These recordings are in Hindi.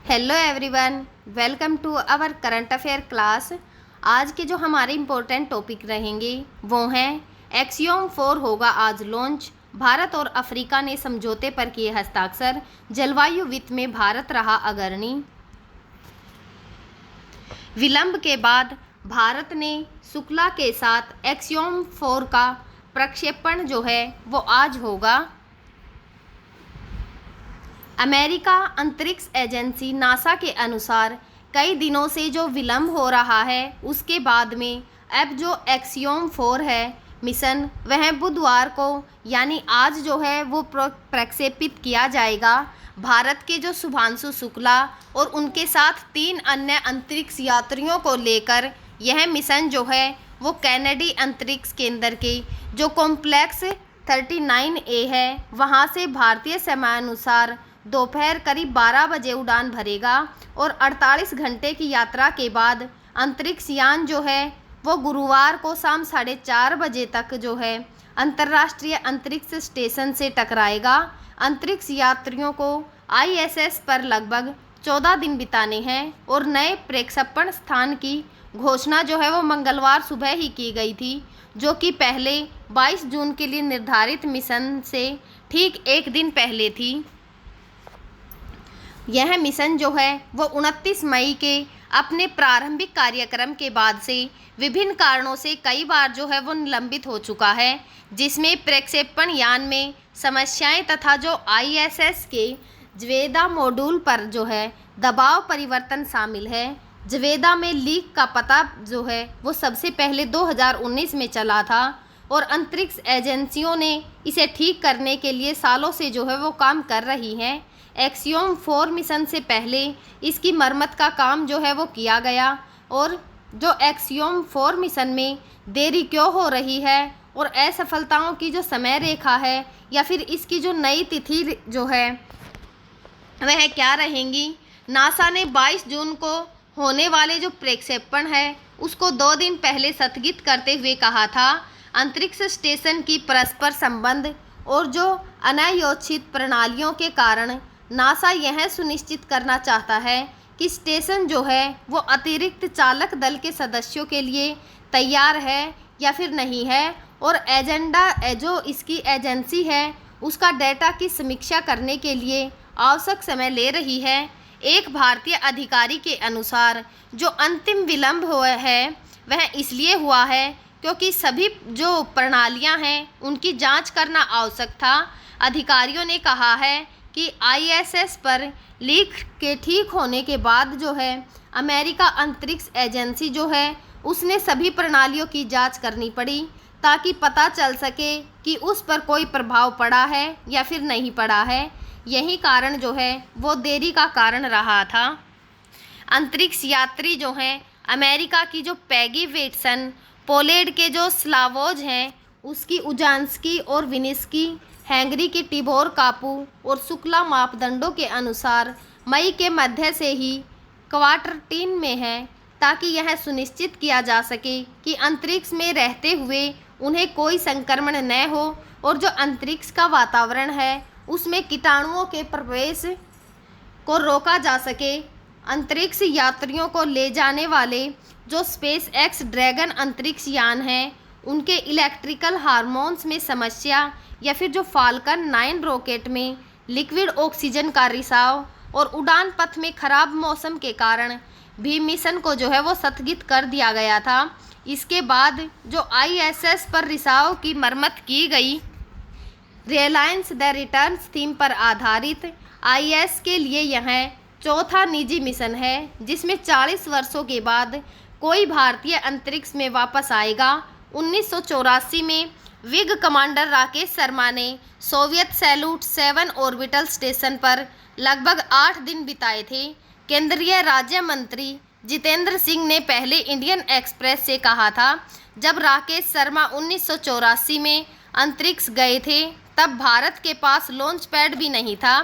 Hello everyone, welcome to our current affair class. आज के जो हमारे इम्पोर्टेंट टॉपिक रहेंगे वो हैं एक्सियोम 4 होगा आज लॉन्च, भारत और अफ्रीका ने समझौते पर किए हस्ताक्षर, जलवायु वित्त में भारत रहा अग्रणी। विलंब के बाद भारत ने शुक्ला के साथ एक्सियोम 4 का प्रक्षेपण जो है वो आज होगा। अमेरिका अंतरिक्ष एजेंसी नासा के अनुसार कई दिनों से जो विलंब हो रहा है उसके बाद में अब जो एक्सियोम 4 है मिशन वह बुधवार को यानी आज जो है वो प्रक्षेपित किया जाएगा। भारत के जो शुभांशु शुक्ला और उनके साथ 3 अन्य अंतरिक्ष यात्रियों को लेकर यह मिशन जो है वो कैनेडी अंतरिक्ष केंद्र के जो कॉम्प्लेक्स 39A है वहाँ से भारतीय समयानुसार दोपहर करीब 12 बजे उड़ान भरेगा और 48 घंटे की यात्रा के बाद अंतरिक्ष यान जो है वो गुरुवार को शाम 4:30 बजे तक जो है अंतर्राष्ट्रीय अंतरिक्ष स्टेशन से टकराएगा। अंतरिक्ष यात्रियों को ISS पर लगभग 14 दिन बिताने हैं और नए प्रक्षेपण स्थान की घोषणा जो है वो मंगलवार सुबह ही की गई थी, जो कि पहले 22 जून के लिए निर्धारित मिशन से ठीक एक दिन पहले थी। यह मिशन जो है वो 29 मई के अपने प्रारंभिक कार्यक्रम के बाद से विभिन्न कारणों से कई बार जो है वो निलंबित हो चुका है, जिसमें प्रक्षेपण यान में समस्याएं तथा जो ISS के ज्वेदा मॉड्यूल पर जो है दबाव परिवर्तन शामिल है। ज्वेदा में लीक का पता जो है वो सबसे पहले 2019 में चला था और अंतरिक्ष एजेंसियों ने इसे ठीक करने के लिए सालों से जो है वो काम कर रही हैं। एक्सियोम 4 मिशन से पहले इसकी मरम्मत का काम जो है वो किया गया और जो एक्सियोम 4 मिशन में देरी क्यों हो रही है और असफलताओं की जो समय रेखा है या फिर इसकी जो नई तिथि जो है वह क्या रहेंगी। नासा ने 22 जून को होने वाले जो प्रक्षेपण है उसको 2 दिन पहले स्थगित करते हुए कहा था। अंतरिक्ष स्टेशन की परस्पर संबंध और जो अनायोजित प्रणालियों के कारण नासा यह सुनिश्चित करना चाहता है कि स्टेशन जो है वो अतिरिक्त चालक दल के सदस्यों के लिए तैयार है या फिर नहीं है, और एजेंडा जो इसकी एजेंसी है उसका डेटा की समीक्षा करने के लिए आवश्यक समय ले रही है। एक भारतीय अधिकारी के अनुसार जो अंतिम विलंब हुआ है वह इसलिए हुआ है क्योंकि सभी जो प्रणालियां हैं उनकी जांच करना आवश्यक था। अधिकारियों ने कहा है कि ISS पर लीक के ठीक होने के बाद जो है अमेरिका अंतरिक्ष एजेंसी जो है उसने सभी प्रणालियों की जांच करनी पड़ी ताकि पता चल सके कि उस पर कोई प्रभाव पड़ा है या फिर नहीं पड़ा है। यही कारण जो है वो देरी का कारण रहा था। अंतरिक्ष यात्री जो हैं अमेरिका की जो पैगी वेटसन, पोलैंड के जो स्लावोज हैं उसकी उजांस्की और विनिस्की, हैंगरी की टिबोर कापू और शुक्ला मापदंडों के अनुसार मई के मध्य से ही क्वार्टरटीन में है ताकि यह सुनिश्चित किया जा सके कि अंतरिक्ष में रहते हुए उन्हें कोई संक्रमण न हो और जो अंतरिक्ष का वातावरण है उसमें कीटाणुओं के प्रवेश को रोका जा सके। अंतरिक्ष यात्रियों को ले जाने वाले जो SpaceX ड्रैगन अंतरिक्ष यान हैं उनके इलेक्ट्रिकल हार्मोन्स में समस्या या फिर जो फाल्कन 9 रॉकेट में लिक्विड ऑक्सीजन का रिसाव और उड़ान पथ में खराब मौसम के कारण भी मिशन को जो है वो स्थगित कर दिया गया था। इसके बाद जो ISS पर रिसाव की मरम्मत की गई। रिलायंस द रिटर्न्स थीम पर आधारित IS के लिए यह चौथा निजी मिशन है जिसमें 40 वर्षों के बाद कोई भारतीय अंतरिक्ष में वापस आएगा। 1984 में विंग कमांडर राकेश शर्मा ने सोवियत सैल्यूट 7 ऑर्बिटल स्टेशन पर लगभग 8 दिन बिताए थे। केंद्रीय राज्य मंत्री जितेंद्र सिंह ने पहले इंडियन एक्सप्रेस से कहा था, जब राकेश शर्मा 1984 में अंतरिक्ष गए थे तब भारत के पास लॉन्च पैड भी नहीं था।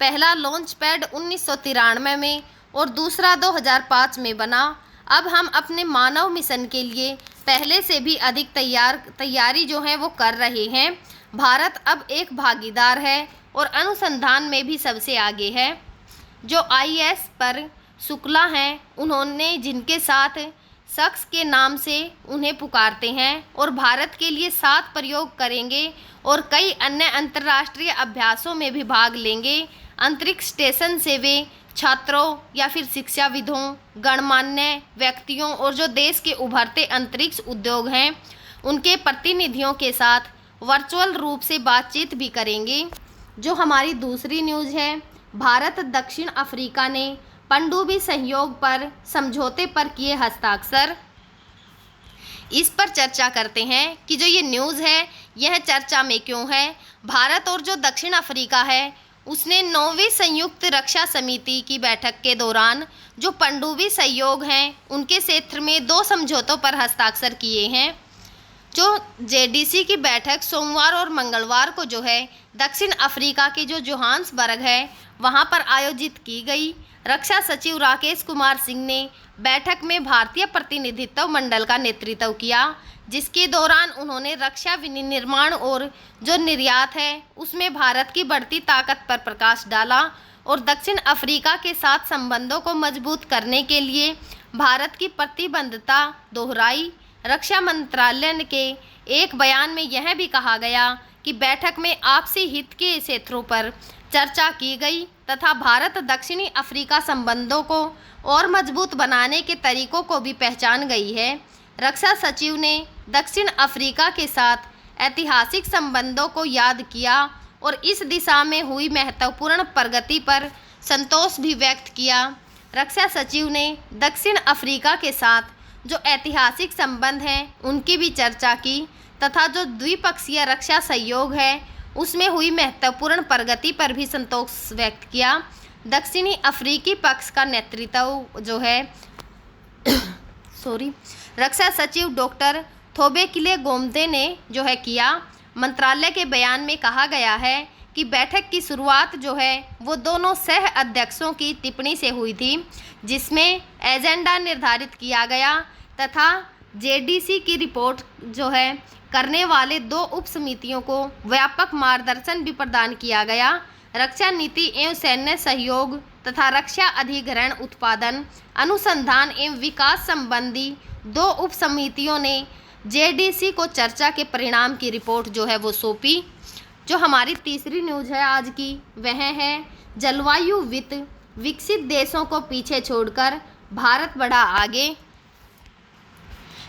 पहला लॉन्च पैड 1993 में और दूसरा 2005 में बना। अब हम अपने मानव मिशन के लिए पहले से भी अधिक तैयारी जो है वो कर रहे हैं। भारत अब एक भागीदार है और अनुसंधान में भी सबसे आगे है। जो IS पर शुक्ला हैं, उन्होंने जिनके साथ शख्स के नाम से उन्हें पुकारते हैं और भारत के लिए 7 प्रयोग करेंगे और कई अन्य अंतर्राष्ट्रीय अभ्यासों में भी भाग लेंगे। अंतरिक्ष स्टेशन से वे छात्रों या फिर शिक्षाविदों, गणमान्य व्यक्तियों और जो देश के उभरते अंतरिक्ष उद्योग हैं उनके प्रतिनिधियों के साथ वर्चुअल रूप से बातचीत भी करेंगे। जो हमारी दूसरी न्यूज़ है, भारत दक्षिण अफ्रीका ने पनडुब्बी सहयोग पर समझौते पर किए हस्ताक्षर। इस पर चर्चा करते हैं कि जो ये न्यूज़ है यह चर्चा में क्यों है। भारत और जो दक्षिण अफ्रीका है उसने 9वीं संयुक्त रक्षा समिति की बैठक के दौरान जो पनडुब्बी सहयोग हैं उनके क्षेत्र में 2 समझौतों पर हस्ताक्षर किए हैं। जो JDC की बैठक सोमवार और मंगलवार को जो है दक्षिण अफ्रीका के जो जोहान्सबर्ग है वहां पर आयोजित की गई। रक्षा सचिव राकेश कुमार सिंह ने बैठक में भारतीय प्रतिनिधित्व मंडल का नेतृत्व किया, जिसके दौरान उन्होंने रक्षा विनिर्माण और जो निर्यात है उसमें भारत की बढ़ती ताकत पर प्रकाश डाला और दक्षिण अफ्रीका के साथ संबंधों को मजबूत करने के लिए भारत की प्रतिबद्धता दोहराई। रक्षा मंत्रालय के एक बयान में यह भी कहा गया कि बैठक में आपसी हित के क्षेत्रों पर चर्चा की गई तथा भारत दक्षिणी अफ्रीका संबंधों को और मजबूत बनाने के तरीकों को भी पहचान गई है। रक्षा सचिव ने दक्षिण अफ्रीका के साथ ऐतिहासिक संबंधों को याद किया और इस दिशा में हुई महत्वपूर्ण प्रगति पर संतोष भी व्यक्त किया। रक्षा सचिव ने दक्षिण अफ्रीका के साथ जो ऐतिहासिक संबंध हैं उनकी भी चर्चा की तथा जो द्विपक्षीय रक्षा सहयोग है उसमें हुई महत्वपूर्ण प्रगति पर भी संतोष व्यक्त किया। दक्षिणी अफ्रीकी पक्ष का नेतृत्व जो है रक्षा सचिव डॉक्टर थोबेकिले गोमदे ने जो है किया। मंत्रालय के बयान में कहा गया है कि बैठक की शुरुआत जो है वो दोनों सह अध्यक्षों की टिप्पणी से हुई थी, जिसमें एजेंडा निर्धारित किया गया तथा JDC की रिपोर्ट जो है करने वाले 2 उप समितियों को व्यापक मार्गदर्शन भी प्रदान किया गया। रक्षा नीति एवं सैन्य सहयोग तथा रक्षा अधिग्रहण उत्पादन अनुसंधान एवं विकास संबंधी 2 उप समितियों ने JDC को चर्चा के परिणाम की रिपोर्ट जो है वो सौंपी। जो हमारी तीसरी न्यूज़ है आज की वह है जलवायु वित्त, विकसित देशों को पीछे छोड़कर भारत बढ़ा आगे।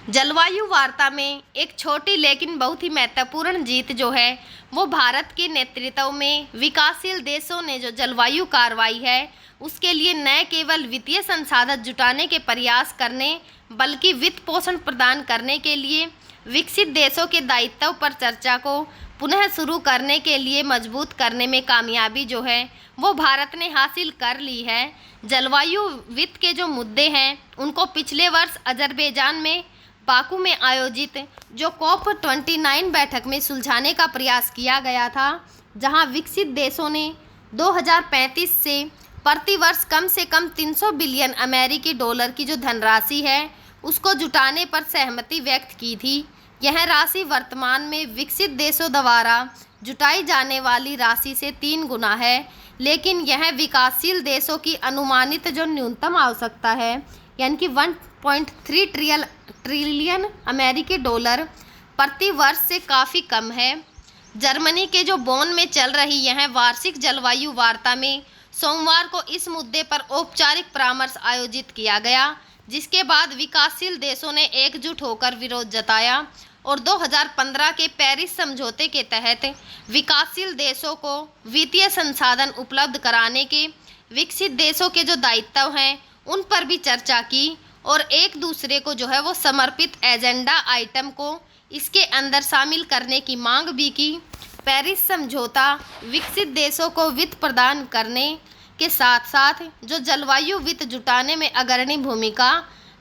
जलवायु वार्ता में एक छोटी लेकिन बहुत ही महत्वपूर्ण जीत जो है वो भारत के नेतृत्व में विकासशील देशों ने जो जलवायु कार्रवाई है उसके लिए न केवल वित्तीय संसाधन जुटाने के प्रयास करने बल्कि वित्त पोषण प्रदान करने के लिए विकसित देशों के दायित्व पर चर्चा को पुनः शुरू करने के लिए मजबूत करने में कामयाबी जो है वो भारत ने हासिल कर ली है। जलवायु वित्त के जो मुद्दे हैं उनको पिछले वर्ष अजरबैजान में बाकू में आयोजित जो COP29 बैठक में सुलझाने का प्रयास किया गया था, जहां विकसित देशों ने 2035 से प्रति वर्ष कम से कम 300 बिलियन अमेरिकी डॉलर की जो धनराशि है उसको जुटाने पर सहमति व्यक्त की थी। यह राशि वर्तमान में विकसित देशों द्वारा जुटाई जाने वाली राशि से 3 गुना है, लेकिन यह विकासशील देशों की अनुमानित जो न्यूनतम आवश्यकता है यानी कि 1.3 ट्रिलियन अमेरिकी डॉलर प्रति वर्ष से काफ़ी कम है। जर्मनी के जो बोन में चल रही यह वार्षिक जलवायु वार्ता में सोमवार को इस मुद्दे पर औपचारिक परामर्श आयोजित किया गया, जिसके बाद विकासशील देशों ने एकजुट होकर विरोध जताया और 2015 के पेरिस समझौते के तहत विकासशील देशों को वित्तीय संसाधन उपलब्ध कराने के विकसित देशों के जो दायित्व हैं उन पर भी चर्चा की और एक दूसरे को जो है वो समर्पित एजेंडा आइटम को इसके अंदर शामिल करने की मांग भी की। पेरिस समझौता विकसित देशों को वित्त प्रदान करने के साथ साथ जो जलवायु वित्त जुटाने में अग्रणी भूमिका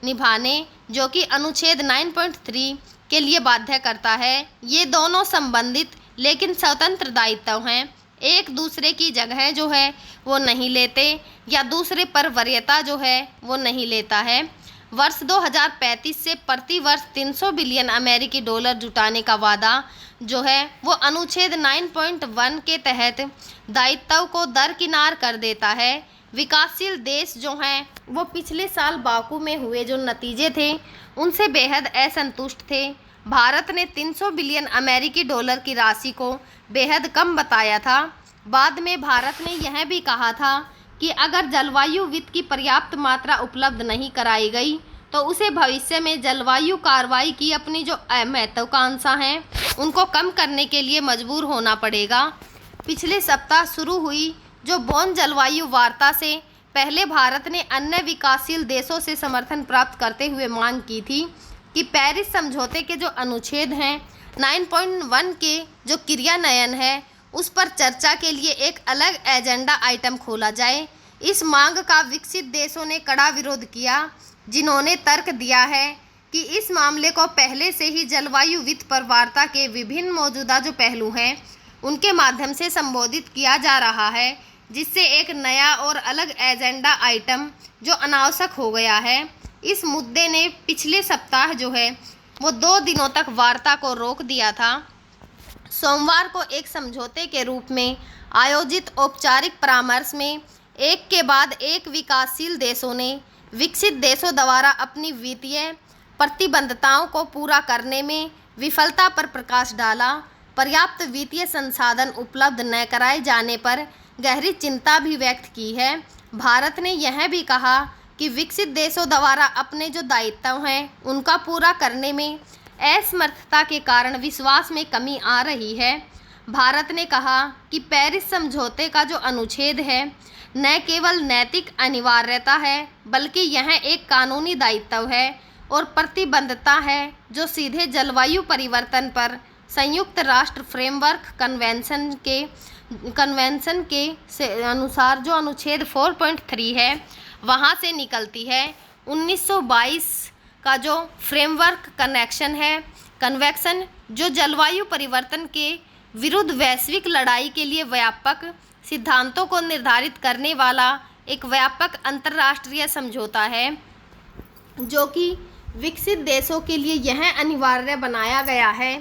निभाने जो कि अनुच्छेद 9.3 के लिए बाध्य करता है, ये दोनों संबंधित लेकिन स्वतंत्र दायित्व हैं। एक दूसरे की जगह जो है वो नहीं लेते या दूसरे पर वरीयता जो है वो नहीं लेता है। वर्ष 2035 से प्रति वर्ष 300 बिलियन अमेरिकी डॉलर जुटाने का वादा जो है वो अनुच्छेद 9.1 के तहत दायित्व को दरकिनार कर देता है। विकासशील देश जो हैं वो पिछले साल बाकू में हुए जो नतीजे थे उनसे बेहद असंतुष्ट थे। भारत ने 300 बिलियन अमेरिकी डॉलर की राशि को बेहद कम बताया था। बाद में भारत ने यह भी कहा था कि अगर जलवायु वित्त की पर्याप्त मात्रा उपलब्ध नहीं कराई गई तो उसे भविष्य में जलवायु कार्रवाई की अपनी जो महत्वाकांक्षा हैं उनको कम करने के लिए मजबूर होना पड़ेगा। पिछले सप्ताह शुरू हुई जो बॉन जलवायु वार्ता से पहले भारत ने अन्य विकासशील देशों से समर्थन प्राप्त करते हुए मांग की थी कि पेरिस समझौते के जो अनुच्छेद हैं 9.1 के जो क्रियान्वयन है उस पर चर्चा के लिए एक अलग एजेंडा आइटम खोला जाए। इस मांग का विकसित देशों ने कड़ा विरोध किया, जिन्होंने तर्क दिया है कि इस मामले को पहले से ही जलवायु वित्त पर वार्ता के विभिन्न मौजूदा जो पहलू हैं उनके माध्यम से संबोधित किया जा रहा है, जिससे एक नया और अलग एजेंडा आइटम जो अनावश्यक हो गया है। इस मुद्दे ने पिछले सप्ताह जो है वो 2 दिनों तक वार्ता को रोक दिया था। सोमवार को एक समझौते के रूप में आयोजित औपचारिक परामर्श में एक के बाद एक विकासशील देशों ने विकसित देशों द्वारा अपनी वित्तीय प्रतिबद्धताओं को पूरा करने में विफलता पर प्रकाश डाला। पर्याप्त वित्तीय संसाधन उपलब्ध न कराए जाने पर गहरी चिंता भी व्यक्त की है। भारत ने यह भी कहा कि विकसित देशों द्वारा अपने जो दायित्व हैं उनका पूरा करने में असमर्थता के कारण विश्वास में कमी आ रही है। भारत ने कहा कि पेरिस समझौते का जो अनुच्छेद है न केवल नैतिक अनिवार्यता है बल्कि यह एक कानूनी दायित्व है और प्रतिबद्धता है जो सीधे जलवायु परिवर्तन पर संयुक्त राष्ट्र फ्रेमवर्क कन्वेंशन के अनुसार जो अनुच्छेद 4.3 है वहाँ से निकलती है। 1922 का जो फ्रेमवर्क कन्वेंशन जो जलवायु परिवर्तन के विरुद्ध वैश्विक लड़ाई के लिए व्यापक सिद्धांतों को निर्धारित करने वाला एक व्यापक अंतर्राष्ट्रीय समझौता है, जो कि विकसित देशों के लिए यह अनिवार्य बनाया गया है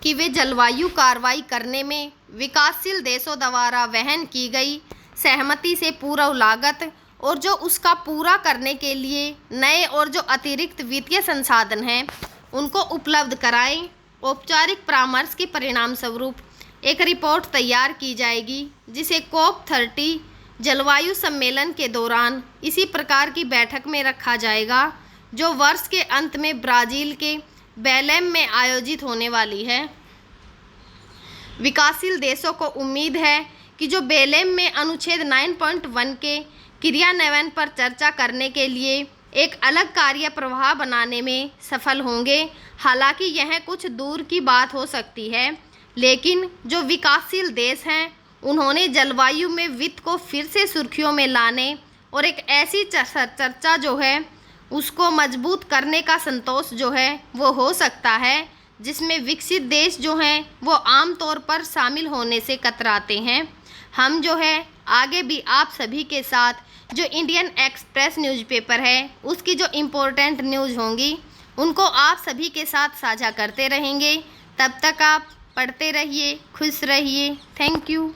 कि वे जलवायु कार्रवाई करने में विकासशील देशों द्वारा वहन की गई सहमति से पूर्व लागत और जो उसका पूरा करने के लिए नए और जो अतिरिक्त वित्तीय संसाधन हैं उनको उपलब्ध कराएं। औपचारिक परामर्श के परिणाम स्वरूप एक रिपोर्ट तैयार की जाएगी, जिसे COP30 जलवायु सम्मेलन के दौरान इसी प्रकार की बैठक में रखा जाएगा, जो वर्ष के अंत में ब्राज़ील के बेलेम में आयोजित होने वाली है। विकासशील देशों को उम्मीद है कि जो बेलेम में अनुच्छेद 9.1 के क्रियान्वयन पर चर्चा करने के लिए एक अलग कार्य प्रवाह बनाने में सफल होंगे। हालांकि यह कुछ दूर की बात हो सकती है, लेकिन जो विकासशील देश हैं उन्होंने जलवायु में वित्त को फिर से सुर्खियों में लाने और एक ऐसी चर्चा जो है उसको मजबूत करने का संतोष जो है वो हो सकता है, जिसमें विकसित देश जो हैं वो आम तौर पर शामिल होने से कतराते हैं। हम जो है आगे भी आप सभी के साथ जो इंडियन एक्सप्रेस न्यूज़पेपर है उसकी जो इम्पोर्टेंट न्यूज़ होंगी उनको आप सभी के साथ साझा करते रहेंगे। तब तक आप पढ़ते रहिए, खुश रहिए। Thank you.